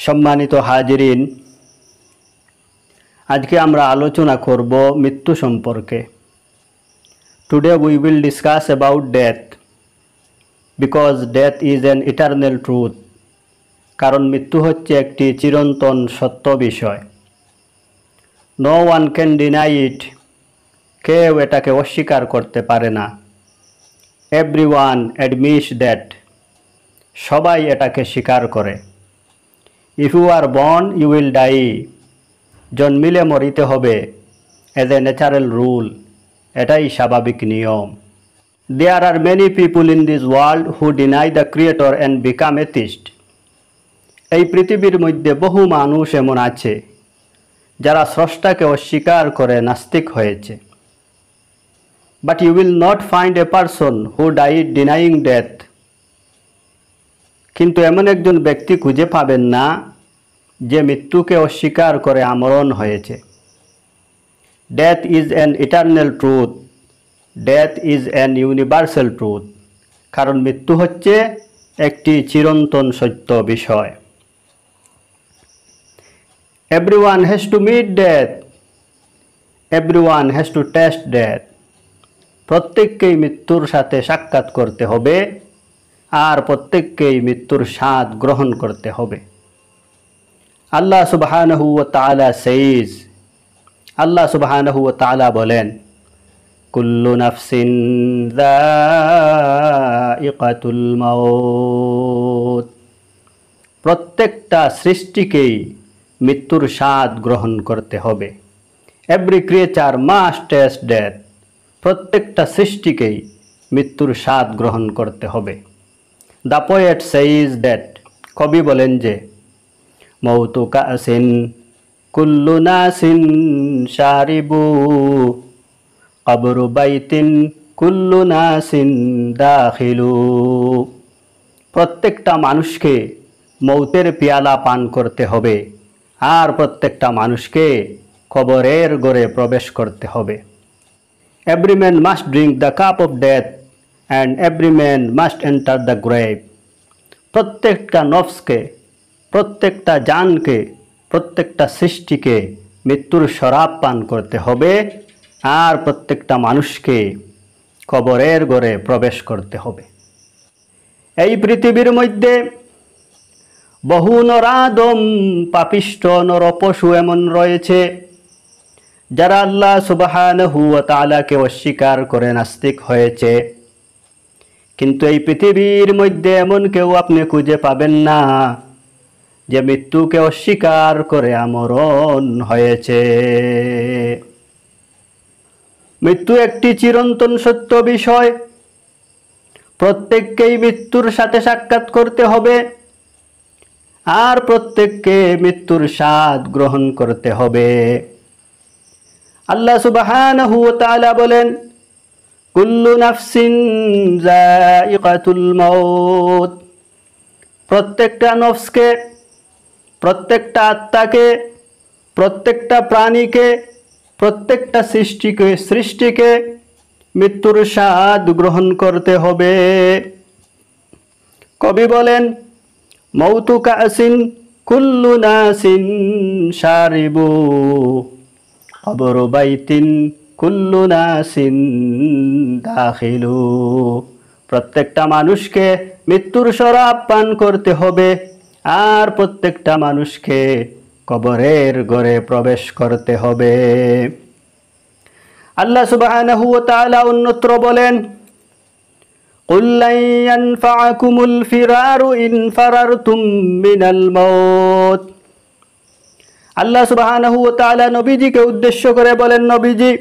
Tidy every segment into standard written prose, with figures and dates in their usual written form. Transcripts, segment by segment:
সম্মানিত হাজিরিন, আজকে আমরা আলোচনা করব মৃত্যু সম্পর্কে। Today we will discuss about death, because death is an eternal truth. কারণ মৃত্যু হচ্ছে একটি চিরন্তন সত্য বিষয়। No one can deny it. কেউ এটাকে অস্বীকার করতে পারে না। Everyone admits that. সবাই এটাকে স্বীকার করে। If you are born you will die. জন্মিলে মরিতে হবে, এজ এ ন্যাচারাল রুল। এটাই স্বাভাবিক নিয়ম। There are many people in this world who deny the creator and become atheist. এই পৃথিবীর মধ্যে বহু মানুষ এমন আছে যারা স্রষ্টাকে অস্বীকার করে নাস্তিক হয়েছে। But you will not find a person who died denying death. কিন্তু এমন একজন ব্যক্তি খুঁজে পাবেন না যে মৃত্যুকে অস্বীকার করে আমরণ হয়েছে। Death is an eternal truth. Death is an universal truth. কারণ মৃত্যু হচ্ছে একটি চিরন্তন সত্য বিষয়। Everyone has to meet death. Everyone has to test death. প্রত্যেককেই মৃত্যুর সাথে সাক্ষাৎ করতে হবে, আর প্রত্যেককেই মৃত্যুর স্বাদ গ্রহণ করতে হবে। আল্লাহ সুবহানাহু ওয়া তাআলা সেইজ, আল্লাহ সুবহানাহু ওয়া তাআলা বলেন, কুল্লু নাফসিন যায়িকাতুল মাউত। প্রত্যেকটা সৃষ্টিকেই মৃত্যুর স্বাদ গ্রহণ করতে হবে। Every creature must test death. প্রত্যেকটা সৃষ্টিকেই মৃত্যুর স্বাদ গ্রহণ করতে হবে। The poet সেইজ that. কবি বলেন যে, মৌতু কাসিন কুল্লু নাসিন শারিবু, কবরু বাইতিন কুল্লু নাসিন দাখিলু। প্রত্যেকটা মানুষকে মৌতের পেয়ালা পান করতে হবে, আর প্রত্যেকটা মানুষকে কবরের ঘরে প্রবেশ করতে হবে। Every man must drink the cup of death and every man must enter the grave. প্রত্যেকটা নফসকে, প্রত্যেকটা জানকে, প্রত্যেকটা সৃষ্টিকে মৃত্যুর শরাব পান করতে হবে, আর প্রত্যেকটা মানুষকে কবরের ঘরে প্রবেশ করতে হবে। এই পৃথিবীর মধ্যে বহু নরাদম পাপিষ্ঠ নরপশু এমন রয়েছে যারা আল্লাহ সুবহানাহু ওয়া তাআলাকে অস্বীকার করে নাস্তিক হয়েছে। কিন্তু এই পৃথিবীর মধ্যে এমন কেউ আপনি খুঁজে পাবেন না যে মৃত্যুকে অস্বীকার করে আমরণ হয়েছে। মৃত্যু একটি চিরন্তন সত্য বিষয়। প্রত্যেককেই মৃত্যুর সাথে সাক্ষাৎ করতে হবে, আর প্রত্যেককে মৃত্যুর স্বাদ গ্রহণ করতে হবে। আল্লাহ সুবহানাহু ওয়া তাআলা বলেন, কুল্লু নাফসিন যায়িকাতুল মাউত। প্রত্যেকটা নফসকে, প্রত্যেকটা আত্মাকে, প্রত্যেকটা প্রাণীকে, প্রত্যেকটা সৃষ্টিকে মৃত্যুর স্বাদ গ্রহণ করতে হবে। কবি বলেন, মৌতু কাসিন কুল্লু নাসিন শারিবু, কবরু বাইতিন কুল্লু নাসিন দাখিলু। প্রত্যেকটা মানুষকে মৃত্যুর শরাব পান করতে হবে, আর প্রত্যেকটা মানুষকে কবরের ঘরে প্রবেশ করতে হবে। আল্লাহ সুবহানাহু ওয়া তাআলা অন্যত্র বলেন, কুল লান ইয়ানফাআকুমুল ফিরারু ইন ফারারতুম মিনাল মাউত। আল্লাহ সুবহানাহু ওয়া তাআলা নবীজিকে উদ্দেশ্য করে বলেন, নবীজি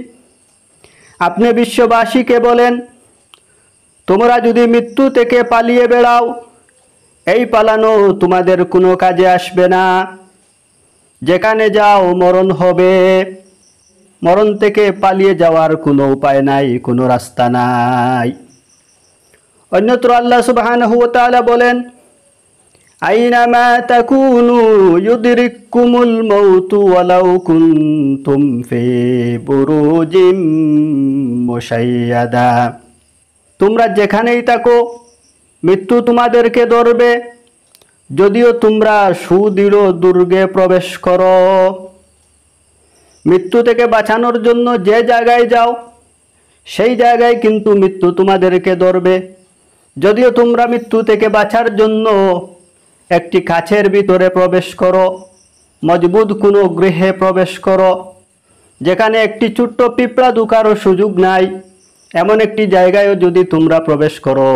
আপনি বিশ্ববাসীকে বলেন, তোমরা যদি মৃত্যু থেকে পালিয়ে বেড়াও, এই পালানো তোমাদের কোনো কাজে আসবে না। যেখানে যাও মরণ হবে। মরণ থেকে পালিয়ে যাওয়ার কোনো উপায় নাই, কোনো রাস্তা নাই। অন্যত্র আল্লাহ সুবহানাহু ওয়া তাআলা বলেন, আইনামা তাকুনু ইউদরিকুমুল মাউতু ওয়ালাউ কুনতুম ফি বুরুজিম মুশাইয়াদা। তোমরা যেখানেই থাকো মৃত্যু তোমাদেরকে ধরবে, যদিও তোমরা সুদৃঢ় দুর্গে প্রবেশ করো। মৃত্যু থেকে বাঁচানোর জন্য যে জায়গায় যাও সেই জায়গায় কিন্তু মৃত্যু তোমাদেরকে ধরবে। যদিও তোমরা মৃত্যু থেকে বাঁচার জন্য একটি কাছের ভিতরে প্রবেশ করো, মজবুত কোনো গৃহে প্রবেশ করো, যেখানে একটি ছোট্ট পিঁপড়া ঢোকারও সুযোগ নাই, এমন একটি জায়গায়ও যদি তোমরা প্রবেশ করো,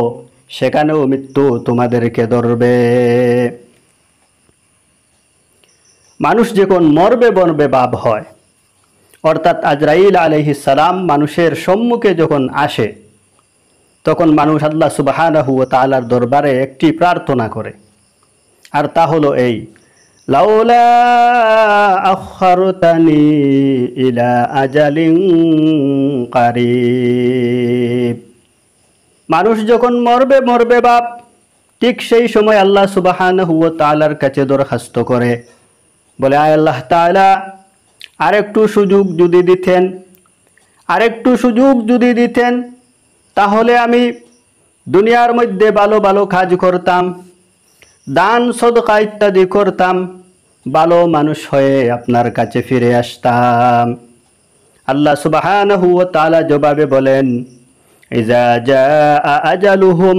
সেখানেও মৃত্যু তোমাদেরকে ধরবে। মানুষ যখন মরবে মরবে ভাব হয়, অর্থাৎ আজরাইল আলাইহিস সালাম মানুষের সম্মুখে যখন আসে, তখন মানুষ আল্লাহ সুবহানাহু ওয়া তাআলার দরবারে একটি প্রার্থনা করে, আর তা হলো এই, লাউলা আখারতানি ইলা আজালিন কারীব। মানুষ যখন মরবে মরবে বাপ, ঠিক সেই সময় আল্লাহ সুবহানাহু ওয়া তাআলার কাছে দরখাস্ত করে, বলে, আয় আল্লাহ তাআলা, আরেকটু সুযোগ যদি দিতেন, আরেকটু সুযোগ যদি দিতেন, তাহলে আমি দুনিয়ার মধ্যে ভালো ভালো কাজ করতাম, দান সদকা ইত্যাদি করতাম, ভালো মানুষ হয়ে আপনার কাছে ফিরে আসতাম। আল্লাহ সুবহানাহু ওয়া তাআলা জবাবে বলেন, ইজা জাআ আজালুহুম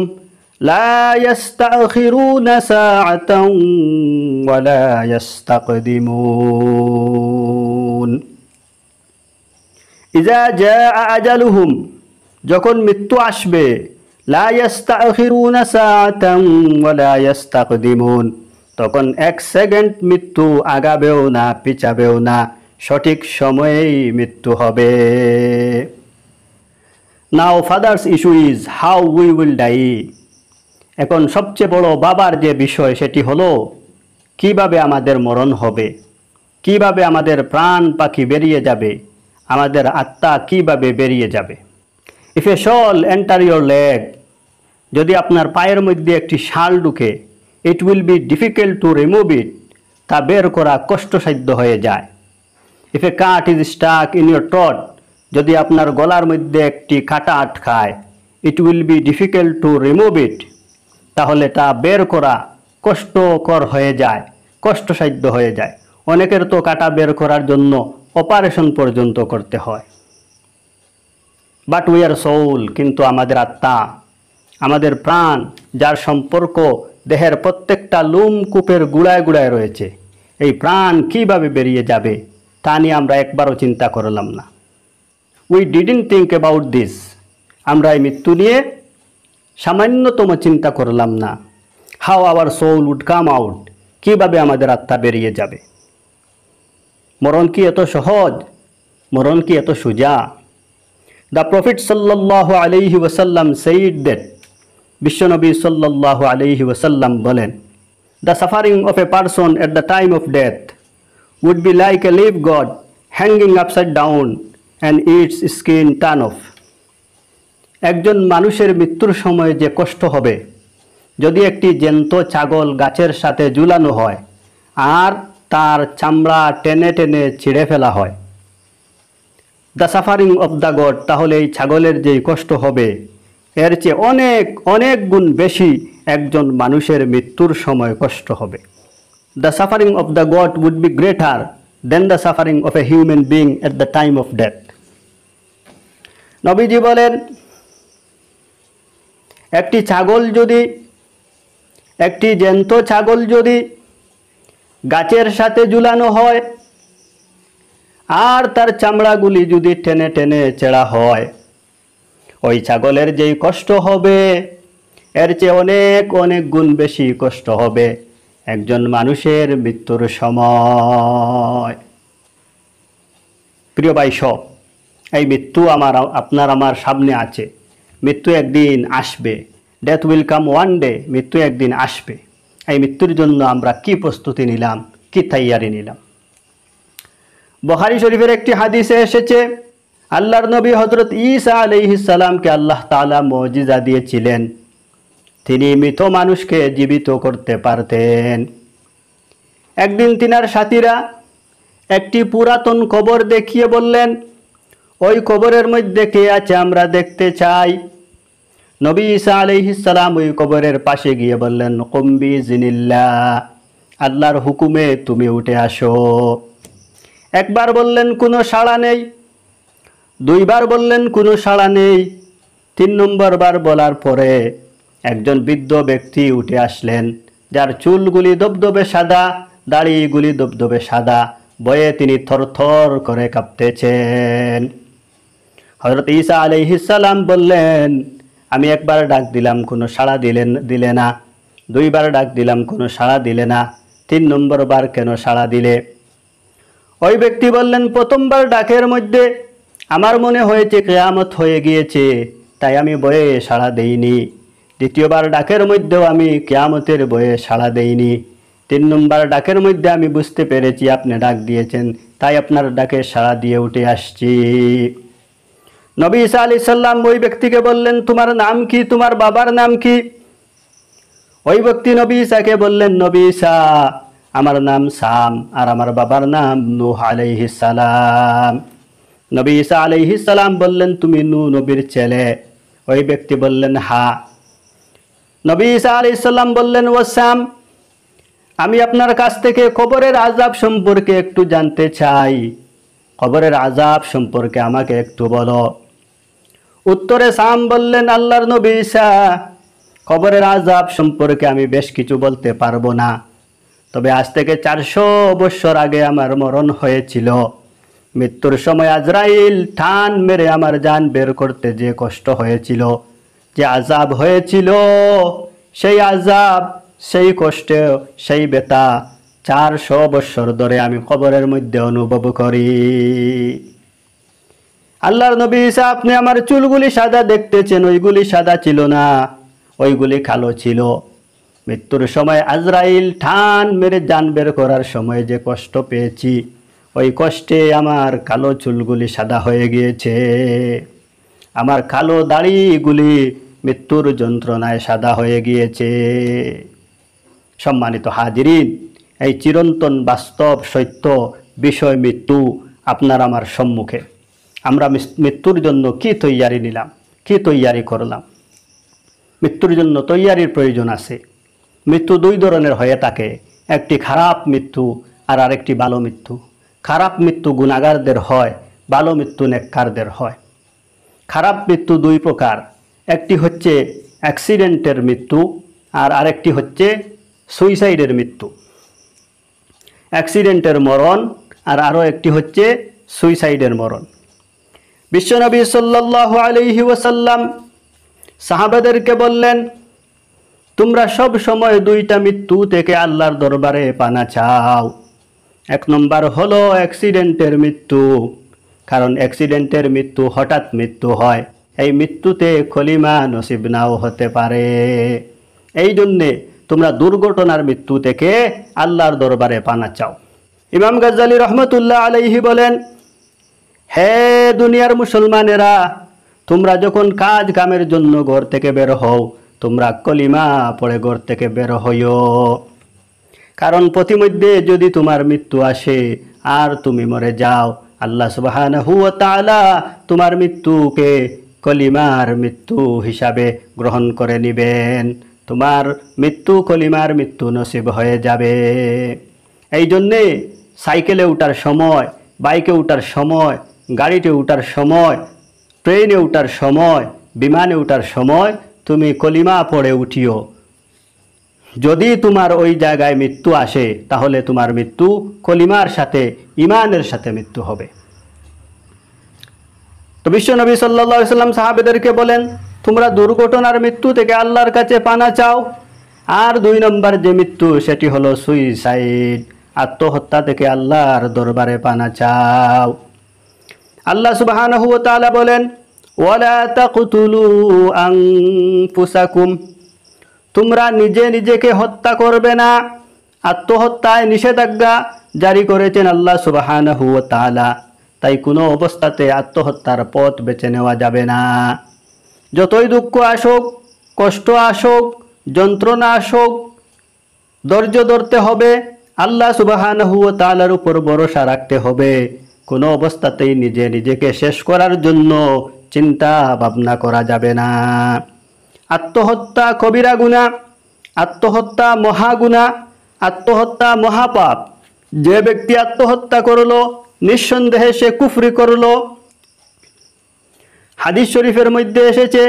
লা ইস্তাখিরুনা সাআতান ওয়া লা ইস্তাকদিমুন। ইজা জাআ আজালুহুম, যখন মৃত্যু আসবে, লা ইস্তাখিরুনা সাআতান ওয়া লা ইস্তাকদিমুন, তখন এক সেকেন্ড মৃত্যু আগাবেও না পিছাবেও না, সঠিক সময়েই মৃত্যু হবে। Now father's issue is how we will die. এখন সবচেয়ে বড় বাবার যে বিষয় সেটি হলো কিভাবে আমাদের মরণ হবে, কিভাবে আমাদের প্রাণ পাখি বেরিয়ে যাবে, আমাদের আত্মা কিভাবে বেরিয়ে যাবে। If a shawl enter your leg, যদি আপনার পায়ের মধ্যে একটি শাল ঢুকে, it will be difficult to remove it, তা বের করা কষ্টসাধ্য হয়ে যায়। If a cut is stuck in your throat, যদি আপনার গলার মধ্যে একটি কাঁটা আটকায়, it will be difficult to remove it, তাহলে তা বের করা কষ্টকর হয়ে যায়, কষ্টসাধ্য হয়ে যায়। অনেকের তো কাঁটা বের করার জন্য অপারেশন পর্যন্ত করতে হয়। বাট উই আর সোল, কিন্তু আমাদের আত্মা, আমাদের প্রাণ, যার সম্পর্ক দেহের প্রত্যেকটা লোম কূপের গুড়ায় গুড়ায় রয়েছে, এই প্রাণ কিভাবে বেরিয়ে যাবে তা নিয়ে আমরা একবারও চিন্তা করলাম না। We didn't think about this, আমরা এই মৃত্যু নিয়ে সামান্যতম চিন্তা করলাম না। How our soul would come out, কীভাবে আমাদের আত্মা বেরিয়ে যাবে। মরণ কি এত সহজ? মরণ কি এত সোজা? দ্য প্রফেট সাল্লাল্লাহু আলাইহি ওয়াসাল্লাম সেইড দ্যাট, বিশ্বনবী সাল্লাল্লাহু আলাইহি ওয়াসাল্লাম বলেন, the suffering of a person at the time of death would be like a live god hanging upside down and its skin torn off. একজন মানুষের মৃত্যুর সময় যে কষ্ট হবে, যদি একটি জ্যান্ত ছাগল গাছের সাথে ঝুলানো হয় আর তার চামড়া টেনে টেনে ছিঁড়ে ফেলা হয়, the suffering of the god, তাহলে এই ছাগলের যেই কষ্ট হবে এর চেয়ে অনেক অনেক গুণ বেশি একজন মানুষের মৃত্যুর সময় কষ্ট হবে। The suffering of the God would be greater than the suffering of a human being at the time of death. নবীজি বলেন, একটি ছাগল যদি, একটি জ্যান্ত ছাগল যদি গাছের সাথে ঝুলানো হয় আর তার চামড়াগুলি যদি টেনে টেনে ছেঁড়া হয়, ওই ছাগলের যেই কষ্ট হবে এর চেয়ে অনেক অনেক গুণ বেশি কষ্ট হবে একজন মানুষের মৃত্যুর সময়। প্রিয় ভাই সব, এই মৃত্যু আপনার আমার সামনে আছে। মৃত্যু একদিন আসবে, death will come one day, মৃত্যু একদিন আসবে। এই মৃত্যুর জন্য আমরা কি প্রস্তুতি নিলাম, কি তৈয়ারি নিলাম? বুখারী শরীফের একটি হাদিসে এসেছে, আল্লাহর নবী হযরত ঈসা আলাইহিস সালামকে আল্লাহ তাআলা মুজিজা দিয়েছিলেন, তিনি মৃত মানুষকে জীবিত করতে পারতেন। একদিন তিনার সাথীরা একটি পুরাতন কবর দেখিয়ে বললেন, ওই কবরের মধ্যে কে আছে আমরা দেখতে চাই। নবী ঈসা আলাইহিস সালাম ওই কবরের পাশে গিয়ে বললেন, কুম বিইজনিল্লাহ, আল্লাহর হুকুমে তুমি উঠে আসো। একবার বললেন, কোনো সাড়া নেই। দুইবার বললেন, কোনো সাড়া নেই। 3 নম্বর বার বলার পরে একজন বৃদ্ধ ব্যক্তি উঠে আসলেন, যার চুলগুলি দবদবে সাদা, দাড়িগুলি দবদবে সাদা, ভয়ে তিনি থরথর করে কাঁপতেছেন। হযরত ঈসা আলাইহিস সালাম বললেন, আমি একবার ডাক দিলাম, কোনো সাড়া দিলে না। দুইবার ডাক দিলাম, কোনো সাড়া দিলে না। 3 নম্বর বার কেন সাড়া দিলে? ওই ব্যক্তি বললেন, প্রথমবার ডাকের মধ্যে আমার মনে হয়েছে কিয়ামত হয়ে গিয়েছে, তাই আমি ভয়ে সাড়া দেইনি। দ্বিতীয়বার ডাকের মধ্যেও আমি কিয়ামতের ভয়ে সাড়া দেইনি। 3 নম্বর ডাকের মধ্যে আমি বুঝতে পেরেছি আপনি ডাক দিয়েছেন, তাই আপনার ডাকে সাড়া দিয়ে উঠে আসছি। নবী ঈসা আলাইহিস সালাম ওই ব্যক্তিকে বললেন, তোমার নাম কি, তোমার বাবার নাম কি? ওই ব্যক্তি নবী ঈসাকে বললেন, নবী ঈসা, আমার নাম সাম, আর আমার বাবার নাম নূহ আলাইহিস সালাম। নবী ঈসা আলাইহিস সালাম বললেন, তুমি নূহ নবীর ছেলে? ওই ব্যক্তি বললেন, হ্যাঁ। নবী ঈসা আলাইহিস সালাম বললেন, ও সাম, আমি আপনার কাছ থেকে কবরের আযাব সম্পর্কে একটু জানতে চাই। কবরের আযাব সম্পর্কে আমাকে একটু বলো। উত্তরে সাম বললেন, আল্লাহর নবী ঈসা, কবরের আযাব সম্পর্কে আমি বেশ কিছু বলতে পারবো না, তবে আজ থেকে 400 বছর আগে আমার মরণ হয়েছিল। মৃত্যুর সময় আজরাইল টান মেরে আমার জান বের করতে যে কষ্ট হয়েছিল, যে আযাব হয়েছিল, সেই আযাব, সেই কষ্ট, সেই ব্যথা 400 বছর ধরে আমি কবরের মধ্যে অনুভব করি। আল্লাহর নবী ঈসা, আপনি আমার চুলগুলি সাদা দেখতেছেন, ওইগুলি সাদা ছিল না, ওইগুলি কালো ছিল। মৃত্যুর সময় আজরাইল টান মেরে জান বের করার সময় যে কষ্ট পেয়েছি, ওই কষ্টে আমার কালো চুলগুলি সাদা হয়ে গিয়েছে। আমার কালো দাড়িগুলি মৃত্যুর যন্ত্রণায় সাদা হয়ে গিয়েছে। সম্মানিত হাজিরিন, এই চিরন্তন বাস্তব সত্য বিষয় মৃত্যু আপনার আমার সম্মুখে। আমরা মৃত্যুর জন্য কি তৈয়ারি নিলাম, কি তৈয়ারি করলাম? মৃত্যুর জন্য তৈয়ারির প্রয়োজন আছে। মৃত্যু 2 ধরনের হয়ে থাকে, একটি খারাপ মৃত্যু আর আরেকটি ভালো মৃত্যু। খারাপ মৃত্যু গুনাহগারদের হয়, ভালো মৃত্যু নেককারদের হয়। খারাপ মৃত্যু 2 প্রকার, একটি হচ্ছে অ্যাক্সিডেন্টের মৃত্যু আর আরেকটি হচ্ছে সুইসাইডের মৃত্যু। অ্যাক্সিডেন্টের মরণ আর আরও একটি হচ্ছে সুইসাইডের মরণ। বিশ্বনবী সাল্লাল্লাহু আলাইহি ওয়াসাল্লাম সাহাবাদেরকে বললেন, তোমরা সব সময় 2টা মৃত্যু থেকে আল্লাহর দরবারে পানা চাও। 1 নম্বর হলো অ্যাক্সিডেন্টের মৃত্যু, কারণ অ্যাক্সিডেন্টের মৃত্যু হঠাৎ মৃত্যু হয়, এই মৃত্যুতে কলিমা নসিব নাও হতে পারে। এই জন্যে তোমরা দুর্ঘটনার মৃত্যু থেকে আল্লাহর দরবারে পানা চাও। ইমাম গাজ্জালী রহমতুল্লাহ আলাইহি বলেন, হে দুনিয়ার মুসলমানেরা, তোমরা যখন কাজ কামের জন্য ঘর থেকে বের হও, তোমরা কলিমা পড়ে ঘর থেকে বের হইও, কারণ প্রতিমধ্যে যদি তোমার মৃত্যু আসে আর তুমি মরে যাও, আল্লাহ সুবহানাহু ওয়া তাআলা তোমার মৃত্যুকে কলিমার মৃত্যু হিসাবে গ্রহণ করে নেবেন। তোমার মৃত্যু কলিমার মৃত্যু নসিব হয়ে যাবে। এই জন্যে সাইকেলে ওঠার সময়, বাইকে ওঠার সময়, গাড়িতে ওঠার সময়, ট্রেনে ওঠার সময়, বিমানে ওঠার সময় তুমি কলিমা পড়ে উঠিও। যদি তোমার ওই জায়গায় মৃত্যু আসে, তাহলে তোমার মৃত্যু কলিমার সাথে, ইমানের সাথে মৃত্যু হবে। তো বিশ্বনবী সাল্লাল্লাহু আলাইহি সাল্লাম সাহাবাদেরকে বলেন, তোমরা দুর্ঘটনার মৃত্যু থেকে আল্লাহর কাছে পানা চাও। আর 2 নম্বর যে মৃত্যু, সেটি হলো সুইসাইড, আত্মহত্যা থেকে আল্লাহর দরবারে পানা চাও। আল্লাহ সুবহানাহু ওয়া তাআলা বলেন, ওয়ালা তাকতুলু আনফুসাকুম, তোমরা নিজে নিজেকে হত্যা করবে না। আত্মহত্যায় নিষেধাজ্ঞা জারি করেছেন আল্লাহ সুবহানাহু ওয়া তাআলা, তাই কোনো অবস্থাতে আত্মহত্যার পথ বেছে নেওয়া যাবে না। যতই দুঃখ আসুক, কষ্ট আসুক, যন্ত্রণা আসুক, ধৈর্য ধরতে হবে, আল্লাহ সুবহানাহু ওয়া তাআলার উপর ভরসা রাখতে হবে। কোনো অবস্থাতেই নিজে নিজেকে শেষ করার জন্য চিন্তা ভাবনা করা যাবে না। আত্মহত্যা কবিরা গুনাহ, আত্মহত্যা মহাগুনাহ, আত্মহত্যা মহাপাপ। যে ব্যক্তি আত্মহত্যা করলো নিঃসন্দেহে সে কুফরি করলো। হাদিস শরীফের মধ্যে এসেছে,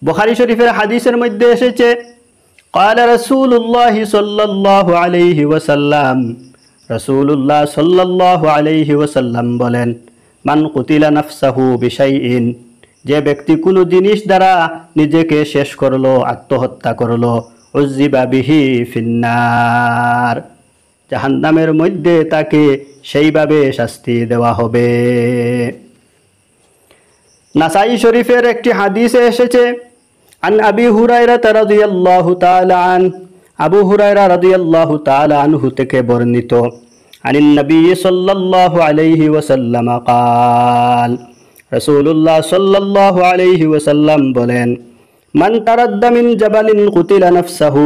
বুখারী শরীফের হাদিসের মধ্যে এসেছে, قال رسول الله صلى الله عليه وسلم, রাসূলুল্লাহ সাল্লাল্লাহু আলাইহি ওয়াসাল্লাম বলেন, মান কুতিলা নাফসাহু বিশাইইন, যে ব্যক্তি কোনো জিনিস দ্বারা নিজেকে শেষ করলো, আত্মহত্যা করলো, উযিবা বিহি ফিন্নার, জাহান্নামের মধ্যে তাকে সেইভাবে শাস্তি দেওয়া হবে। নাসাই শরীফের একটি হাদিসে এসেছে, আন আবি হুরায়রা রাদিয়াল্লাহু তাআলা আন, আবু হুরায়রা রাদিয়াল্লাহু তাআলা আনহু থেকে বর্ণিত, আনিন নবী সাল্লাল্লাহু আলাইহি ওয়াসাল্লাম قال, রাসূলুল্লাহ সাল্লাল্লাহু আলাইহি ওয়াসাল্লাম বলেন, মান তারাদ্দা মিন জাবালিন কুতিলা নাফসাহু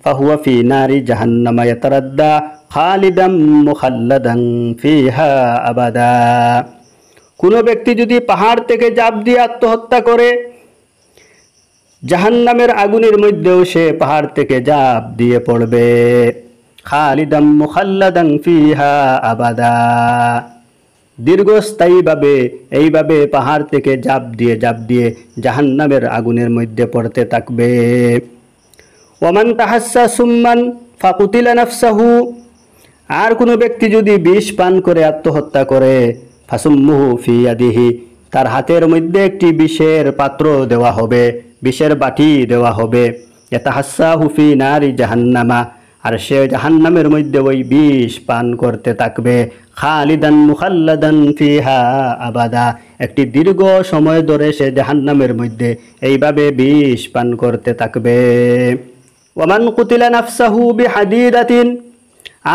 ফাহুয়া ফি নারি জাহান্নাম ইয়াতারাদ্দা খালিদাম মুখাল্লাদান ফিহা আবাদা। কোনো ব্যক্তি যদি পাহাড় থেকে ঝাঁপ দিয়ে আত্মহত্যা করে, জাহান্নামের আগুনের মধ্যেও সে পাহাড় থেকে ঝাঁপ দিয়ে পড়বে, খালিদাম মুখাল্লাদান ফিহা আবাদা, দীর্ঘস্থায়ীভাবে এইভাবে পাহাড় থেকে ঝাঁপ দিয়ে জাহান্নামের আগুনের মধ্যে পড়তে থাকবে। ওমান তাহাসসা সুম্মান ফাকুতিলা নাফসাহু, আর কোনো ব্যক্তি যদি বিষ পান করে আত্মহত্যা করে, ফাসুম্মুহু ফি ইয়াদিহি, তার হাতের মধ্যে একটি বিষের পাত্র দেওয়া হবে, বিষের বাটি দেওয়া হবে, ইয়াতাহাসসাহু ফি নারি জাহান্নামা, আর সে জাহান্নামের মধ্যে ওই বিষ পান করতে থাকবে, খালিদান মুখাল্লাদান ফিহা আবাদা, একটি দীর্ঘ সময় ধরে সে জাহান্নামের মধ্যে এইভাবে বিষ পান করতে থাকবে। ওয়ামান কুতিলা নাফসাহু বিহাদিদাতিন,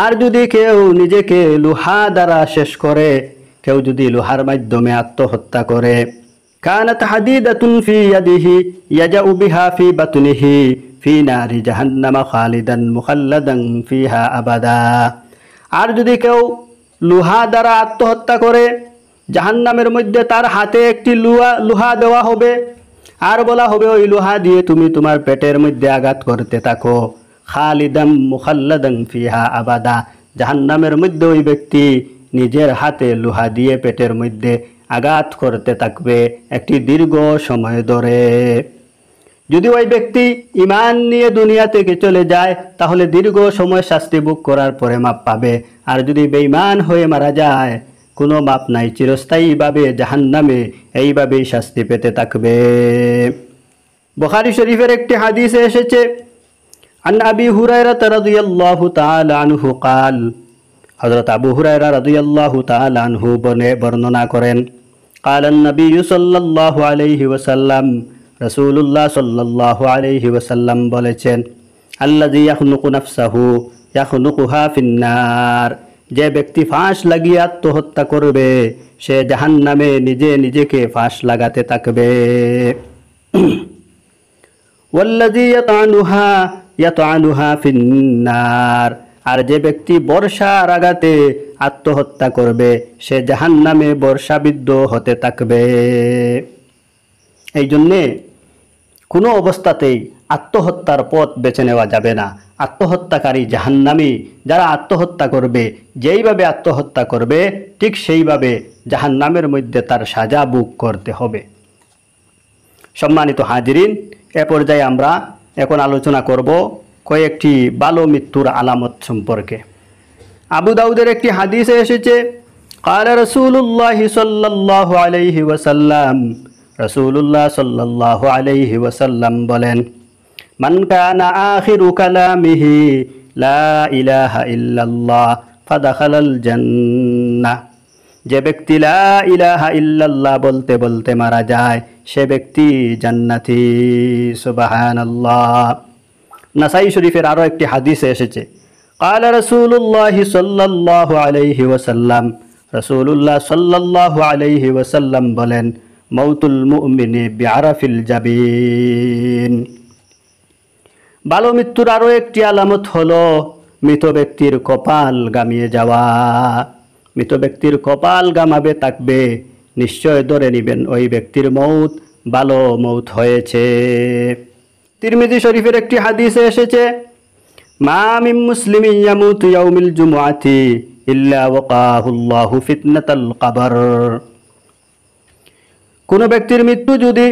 আর যদি কেউ নিজেকে লোহা দ্বারা শেষ করে, কেউ যদি লোহার মাধ্যমে আত্মহত্যা করে, কানাত হাদিদাতুন ফি ইয়াদিহি ইয়াজাউ বিহা ফি বাতনিহি ফি নারি জাহান্নাম খালিদান মুখাল্লাদান ফিহা আবাদা, আর যদি কেউ লোহা দ্বারা আত্মহত্যা করে, জাহান্নামের মধ্যে তার হাতে একটি লোহা দেওয়া হবে, আর বলা হবে ওই লোহা দিয়ে তুমি তোমার পেটের মধ্যে আঘাত করতে থাকো, খালিদাম মুখাল্লাদান ফিহা আবাদা, জাহান্নামের মধ্যে ওই ব্যক্তি নিজের হাতে লোহা দিয়ে পেটের মধ্যে আঘাত করতে থাকবে একটি দীর্ঘ সময় ধরে। যদি ওই ব্যক্তি ঈমান নিয়ে দুনিয়া থেকে চলে যায়, তাহলে দীর্ঘ সময় শাস্তি ভোগ করার পরে মাপ পাবে, আর যদি বেঈমান হয়ে মারা যায়, কোনো মাপ নাই, চিরস্থায়ীভাবে জাহান্নামে এইভাবেই শাস্তি পেতে থাকবে। বুখারী শরীফের একটি হাদিসে এসেছে, আন আবি হুরায়রা রাদিয়াল্লাহু তাআলা আনহু قال, হযরত আবু হুরায়রা রাদিয়াল্লাহু তাআলা আনহু বর্ণনা করেন, قال النبي صلى الله عليه وسلم, রাসূলুল্লাহ সাল্লাল্লাহু আলাইহি ওয়াসাল্লাম বলেছেন, আল্লাযী ইয়াখনুকু নাফসাহু ইয়াখনুকুহা ফিন্নার, যে ব্যক্তি ফাঁস লাগিয়ে আত্মহত্যা করবে, সে জাহান্নামে নিজেকে ফাঁস লাগাতে থাকবে। ওয়াল্লাযী ইয়াতআনুহা ফিন্নার, আর যে ব্যক্তি বর্ষার আঘাতে আত্মহত্যা করবে, সে জাহান্নামে বর্ষাবিদ্ধ হতে থাকবে। এই জন্যে কোনো অবস্থাতেই আত্মহত্যার পথ বেছে নেওয়া যাবে না। আত্মহত্যাকারী জাহান্নামী, যারা আত্মহত্যা করবে, যেইভাবে আত্মহত্যা করবে ঠিক সেইভাবে জাহান্নামের মধ্যে তার সাজা ভোগ করতে হবে। সম্মানিত হাজিরিন, এ পর্যায়ে আমরা এখন আলোচনা করব কয়েকটি ভালো মৃত্যুর আলামত সম্পর্কে। আবু দাউদের একটি হাদিসে এসেছে, قال رسول الله صلى الله عليه وسلم, রাসূলুল্লাহ সাল্লাল্লাহু আলাইহি ওয়াসাল্লাম বলেন, মান কানা আখিরু কালামিহি লা ইলাহা ইল্লাল্লাহ ফাদাখালাল জান্নাহ, যে ব্যক্তি লা ইলাহা ইল্লাল্লাহ বলতে বলতে মারা যায়, সে ব্যক্তি জান্নাতি। সুবহানাল্লাহ। নাসাই শরীফের আরো একটি হাদিসে এসেছে, قال رسول الله صلى الله عليه وسلم, রাসূলুল্লাহ সাল্লাল্লাহু আলাইহি ওয়াসাল্লাম বলেন, মাউতুল মুমিনি বিআরাফিল জাবিন, ভালো মৃত্যুর আরো একটি আলামত হলো মৃত ব্যক্তির কপাল গামিয়ে যাওয়া। মৃত ব্যক্তির কপাল গামাবে থাকবে, নিশ্চয় ধরে নেবেন ওই ব্যক্তির মৌত ভালো মৌত হয়েছে। তিরমিজি শরীফের একটি হাদিসে এসেছে, মা মিন মুসলিমিন ইয়ামুতু ইয়াউমিল জুমআতি ইল্লা ওয়াকাহুল্লাহু ফিতনাতাল কবর। কোনো ব্যক্তির মৃত্যু যদি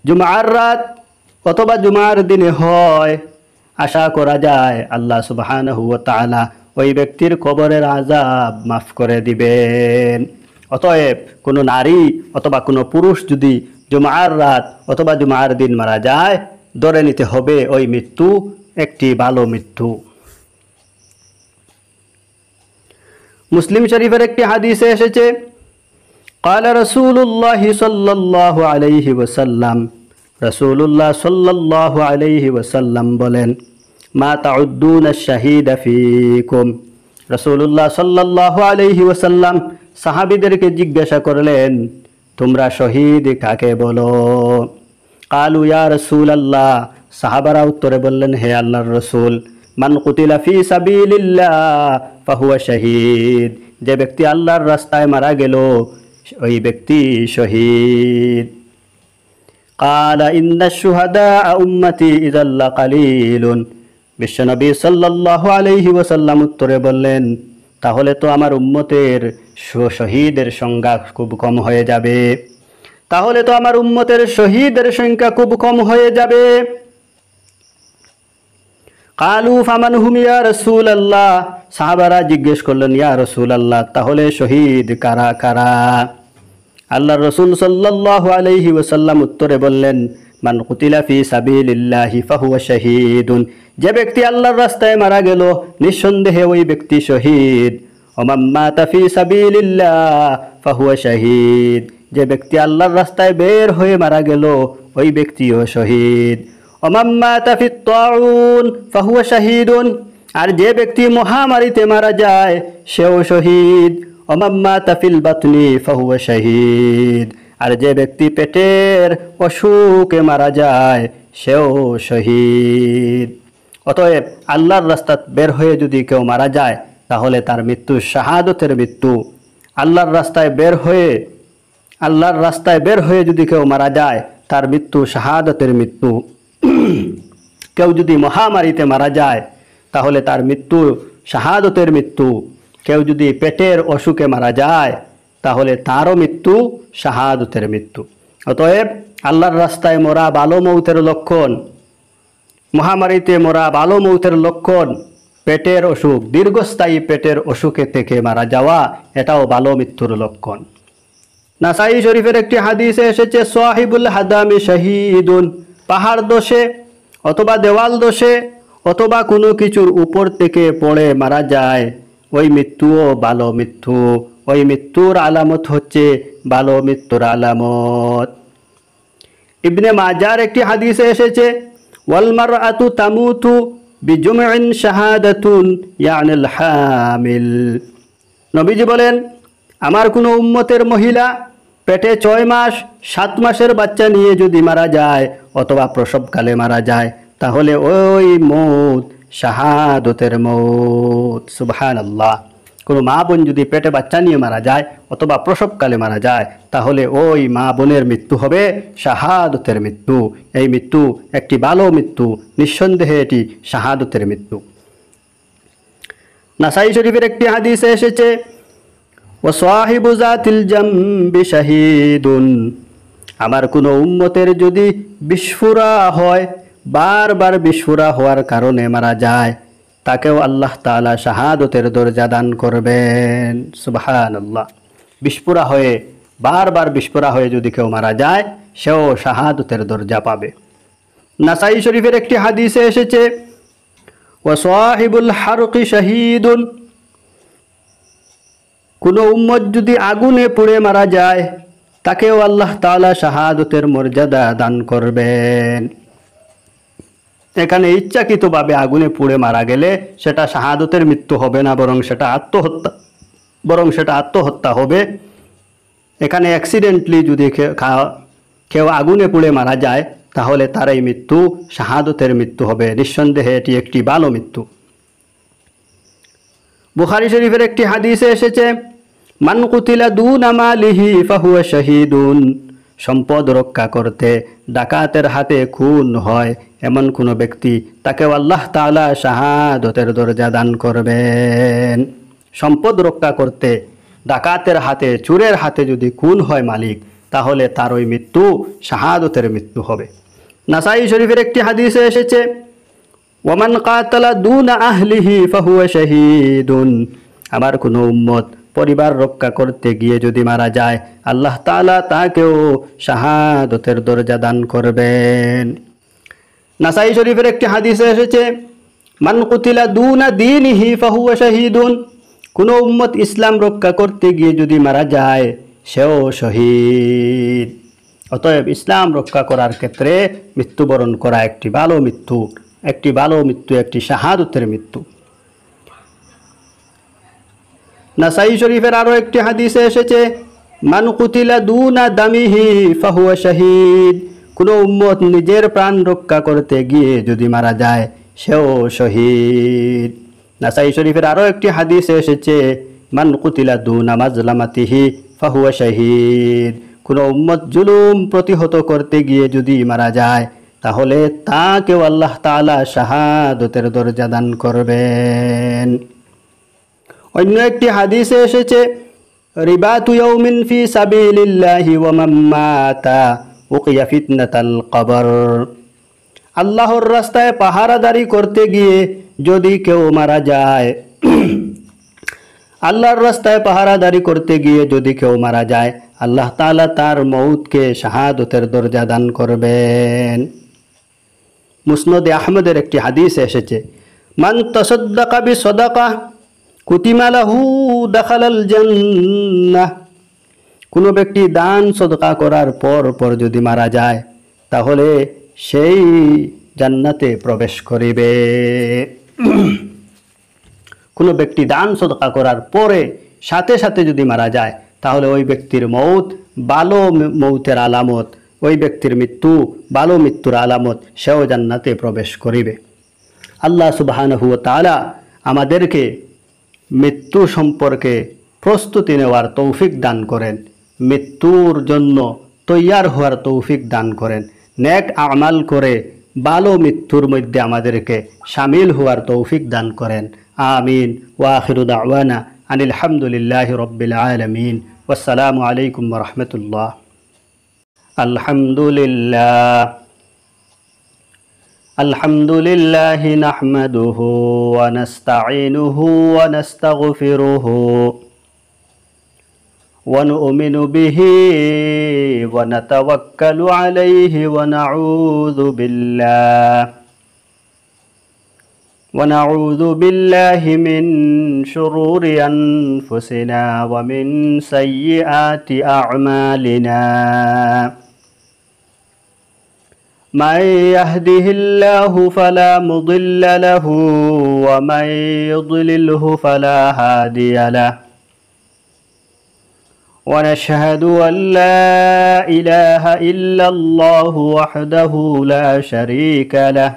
জুমার রাত অথবা জুমার দিনে হয়, আশা করা যায় আল্লাহ সুবহানাহু ওয়া তাআলা ওই ব্যক্তির কবরের আযাব মাফ করে দিবেন। অতএব কোনো নারী অথবা কোনো পুরুষ যদি জুমার রাত অথবা জুমার দিন মারা যায়, ধরে নিতে হবে ওই মৃত্যু একটি ভালো মৃত্যু। মুসলিম শরীফের একটি হাদিসে এসেছে, قال رسول الله صلى الله عليه وسلم, রাসূলুল্লাহ সাল্লাল্লাহু আলাইহি ওয়াসাল্লাম বলেন, মা তাউদ্দুনা শাহীদা ফীকুম। রাসূলুল্লাহ সাল্লাল্লাহু আলাইহি ওয়াসাল্লাম সাহাবীদেরকে জিজ্ঞাসা করলেন, তোমরা শহীদ কাকে বলো? কালু ইয়া রাসূলাল্লাহ, সাহাবারা উত্তরে বললেন, হে আল্লাহর রাসূল, মান কুতিলা ফি সাবিলিল্লাহ ফাহুয়া শাহীদ। যে ব্যক্তি আল্লাহর রাস্তায় মারা গেল ওই ব্যক্তি শহীদ। কালা ইন্নাশ শুহাদা উম্মতি ইযাল লাকালিলুন। বিশ্বনবী সাল্লাল্লাহু আলাইহি ওয়াসাল্লাম উত্তরে বললেন, তাহলে তো আমার উম্মতের শহীদের সংখ্যা খুব কম হয়ে যাবে, তাহলে তো আমার উম্মতের শহীদের সংখ্যা খুব কম হয়ে যাবে। কালু ফামান হুম ইয়া রাসূলুল্লাহ, সাহাবারা জিজ্ঞেস করলেন, ইয়া রাসূলুল্লাহ, তাহলে শহীদ কারা কারা? আল্লাহর রাসূল সাল্লাল্লাহু আলাইহি ওয়াসাল্লাম উত্তরে বললেন, মান কুতিলা ফি সাবিলিল্লাহি ফাহুয়া শাহীদুন। যে ব্যক্তি আল্লাহর রাস্তায় মারা গেল নিঃসন্দেহে ওই ব্যক্তি শহীদ। ওমান মাতা ফি সাবিলিল্লাহ ফাহুয়া শাহীদ। যে ব্যক্তি আল্লাহর রাস্তায় বের হয়ে মারা গেল ওই ব্যক্তিও শহীদ। ওমান মাতা ফিত তাউন ফাহুয়া শাহীদুন। আর যে ব্যক্তি মহামারীতে মারা যায় সেও শহীদ। ওমান মাতা ফিল বাতনি ফাহুয়া শাহীদ। আর যে ব্যক্তি পেটের অসুখে মারা যায় সেও শহীদ। অতএব আল্লাহর রাস্তা বের হয়ে যদি কেউ মারা যায় তাহলে তার মৃত্যু শাহাদতের মৃত্যু। আল্লাহর রাস্তায় বের হয়ে যদি কেউ মারা যায় তার মৃত্যু শাহাদতের মৃত্যু। কেউ যদি মহামারীতে মারা যায় তাহলে তার মৃত্যু শাহাদতের মৃত্যু। কেউ যদি পেটের অসুখে মারা যায় তাহলে তারও মৃত্যু শাহাদতের মৃত্যু। অতএব আল্লাহর রাস্তায় মরা ভালো মৌতের লক্ষণ, মহামারীতে মরা ভালো মৌতের লক্ষণ পেটের অসুখ, দীর্ঘস্থায়ী পেটের অসুখে থেকে মারা যাওয়া, এটাও ভালো মৃত্যুর লক্ষণ। নাসাই শরীফের একটি হাদিসে এসেছে, সাহিবুল হাদামি শাহীদুন। পাহাড় দোষে অথবা দেওয়াল দোষে অথবা কোনো কিছুর উপর থেকে পড়ে মারা যায়, ওই মৃত্যুও ভালো মৃত্যু। ওই মৃত্যুর আলামত হচ্ছে ভালো মৃত্যুর আলামত। ইবনে মাজার একটি হাদিসে এসেছে, ওয়াল মারআতু তামুতু বিজুমইন শাহাদাতুন ইয়ানিল হামিল। নবীজি বলেন, আমার কোনো উম্মতের মহিলা পেটে 6 মাস 7 মাসের বাচ্চা নিয়ে যদি মারা যায় অথবা প্রসবকালে মারা যায় তাহলে ওই মৌত শাহাদতের মৌত। সুবহানাল্লাহ। কোনো মা বোন যদি পেটে বাচ্চা নিয়ে মারা যায় অথবা প্রসবকালে মারা যায় তাহলে ওই মা বোনের মৃত্যু হবে শাহাদতের মৃত্যু। এই মৃত্যু একটি ভালো মৃত্যু, নিঃসন্দেহে এটি শাহাদতের মৃত্যু। নাসাই শরীফের একটি হাদিসে এসেছে, ওয়া সাহিবু যাতিল জামবি শাহীদুন। আমার কোনো উম্মতের যদি বিস্ফোরা হয়, বারবার বিস্ফোরা হওয়ার কারণে মারা যায়, তাকেও আল্লাহ তাআলা শাহাদতের দরজা দান করবেন। সুবহানাল্লাহ। বিস্ফোরা হয়ে বারবার বিস্ফোরা হয়ে যদি কেউ মারা যায় সেও শাহাদতের দরজা পাবে। নাসাই শরীফের একটি হাদিসে এসেছে, ওয়া সাহিবুল হারকি শাহীদুন। কোনো উম্মত যদি আগুনে পুড়ে মারা যায় তাকেও আল্লাহ তাআলা শাহাদতের মর্যাদা দান করবেন। এখানে ইচ্ছাকৃতভাবে আগুনে পুড়ে মারা গেলে সেটা শাহাদতের মৃত্যু হবে না, বরং সেটা আত্মহত্যা হবে। এখানে অ্যাক্সিডেন্টলি যদি কেউ আগুনে পুড়ে মারা যায় তাহলে তার এই মৃত্যু শাহাদতের মৃত্যু হবে। নিঃসন্দেহে এটি একটি ভালো মৃত্যু। বুখারী শরীফের একটি হাদিসে এসেছে, মান কুতিলা দুনা মালিহি ফাহুয়া শাহীদুন। সম্পদ রক্ষা করতে ডাকাতের হাতে খুন হয় এমন কোনো ব্যক্তি, তাকেও আল্লাহ তাআলা শাহাদতের দরজা দান করবেন। সম্পদ রক্ষা করতে ডাকাতের হাতে, চোরের হাতে যদি খুন হয় মালিক, তাহলে তার ওই মৃত্যু শাহাদতের মৃত্যু হবে। নাসাই শরীফের একটি হাদিসে এসেছে, ওয়ামান কাতালা দুনা আহলিহি ফাহুয়া শাহীদুন। আমার কোনো উম্মত পরিবার রক্ষা করতে গিয়ে যদি মারা যায়, আল্লাহ তাআলা তাকেও শাহাদতের দরজা দান করবেন। নাসাই শরীফের একটি হাদিসে এসেছে, মান কুতিলা দুনা দীনিহি ফাহুয়া শাহীদুন। কোনো উম্মত ইসলাম রক্ষা করতে গিয়ে যদি মারা যায়, সেও শহীদ। অতএব ইসলাম রক্ষা করার ক্ষেত্রে মৃত্যুবরণ করা একটি ভালো মৃত্যু, একটি শাহাদতের মৃত্যু। নাসাই শরীফের আরো একটি হাদিসে এসেছে, মান কুতিলা দুনা দামিহি ফাহুয়া শাহীদ। কোনো উম্মত নিজের প্রাণ রক্ষা করতে গিয়ে যদি মারা যায়, সেও শহীদ। নাসাই শরীফের আরো একটি হাদিসে এসেছে, মান কুতিলা দুনা মাজলামাতিহি ফাহুয়া শাহীদ। কোনো উম্মত জুলুম প্রতিহত করতে গিয়ে যদি মারা যায়, তাহলে তাকেও আল্লাহ তাআলা শাহাদতের দরজা দান করবেন। অন্য একটি হাদিসে এসেছে, রিবাতু ইয়াউমিন ফি সাবিলিল্লাহি ওয়া মান মাতা উকিয়া ফিতনাতাল কবর। আল্লাহর রাস্তায় পাহারাদারি করতে গিয়ে যদি কেউ মারা যায়, আল্লাহর রাস্তায় পাহারাদারি করতে গিয়ে যদি কেউ মারা যায়, আল্লাহ তাআলা তার মউতকে শাহাদতের দরজা দান করবেন। মুসনাদে আহমদের একটি হাদিস এসেছে, মান তাসাদ্দাকা বিসাদাকাহ কুতিমা লাহু দাখালাল জান্নাহ। কোনো ব্যক্তি দান সদকা করার পর যদি মারা যায়, তাহলে সেই জান্নাতে প্রবেশ করিবে। কোনো ব্যক্তি দান সদকা করার পরে সাথে সাথে যদি মারা যায়, তাহলে ওই ব্যক্তির মৌত ভালো মৌতের আলামত, ওই ব্যক্তির মৃত্যু ভালো মৃত্যুর আলামত, সেও জান্নাতে প্রবেশ করিবে। আল্লাহ সুবহানাহু ওয়া তাআলা আমাদেরকে মৃত্যু সম্পর্কে প্রস্তুতি নেওয়ার তৌফিক দান করেন, মৃত্যুর জন্য তৈয়ার হওয়ার তৌফিক দান করেন, নেক আমাল করে ভালো মৃত্যুর মধ্যে আমাদেরকে শামিল হওয়ার তৌফিক দান করেন। আমিন। ওয়া আখিরু দাওয়ানা আনিল হামদুলিল্লাহি রাব্বিল আলামিন। ওয়াসসালামু আলাইকুম ওয়া রাহমাতুল্লাহ। আলহামদুলিল্লাহ আলহামদুলিল্লাহি নাহমাদুহু ওয়া নাস্তাঈনুহু ওয়া নাস্তাগফিরুহু ওয়া নু'মিনু বিহি ওয়া নাতাওয়াক্কালু আলাইহি ওয়া নাউযু বিল্লাহি মিন শুরুরি আনফুসিনা ওয়া মিন সাইয়্যাতি আ'মালিনা। من يهده الله فلا مضل له ومن يضلله فلا هادي له ونشهد أن لا إله إلا الله وحده لا شريك له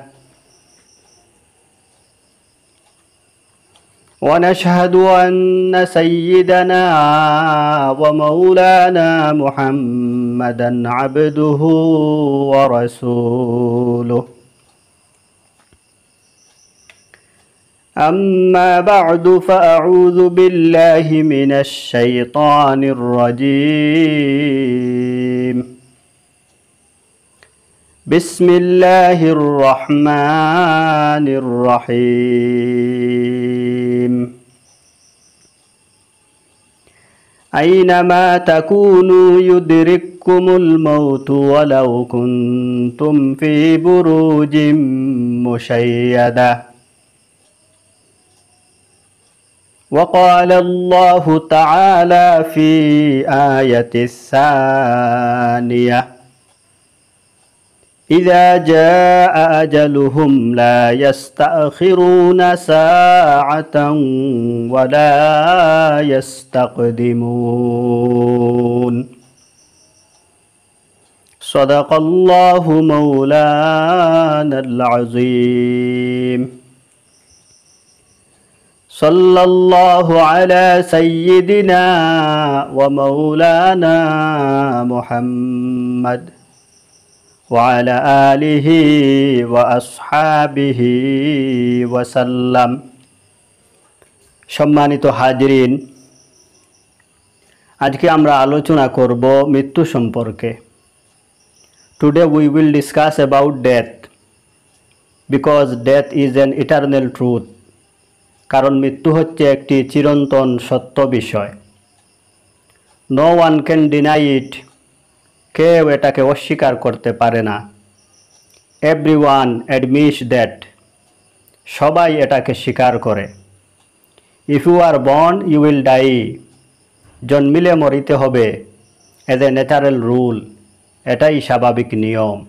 ونشهد أن سيدنا ومولانا محمدا عبده ورسوله. أما بعد فأعوذ بالله من الشيطان الرجيم. بسم الله الرحمن الرحيم. أينما تكونوا يدرككم الموت ولو كنتم في بروج مشيدة. وقال الله تعالى في آية الثانية: إذا جاء أجلهم لا يستأخرون ساعة ولا يستقدمون. صدق الله مولانا العظيم. সাল্লাল্লাহু আলা সাইয়্যিদিনা ওয়া মাওলানা মুহাম্মদ ওয়া আলা আলিহি ওয়া আসহাবিহি ওয়া সাল্লাম। সম্মানিত হাজিরিন, আজকে আমরা আলোচনা করব মৃত্যু সম্পর্কে। Today we will discuss about death because death is an eternal truth. কারণ মৃত্যু হচ্ছে একটি চিরন্তন সত্য বিষয়। No one can deny it. কেউ এটাকে অস্বীকার করতে পারে না। Everyone admits that. সবাই এটাকে স্বীকার করে। If you are born, you will die. জন্মিলে মরিতে হবে, as a natural rule. এটাই স্বাভাবিক নিয়ম।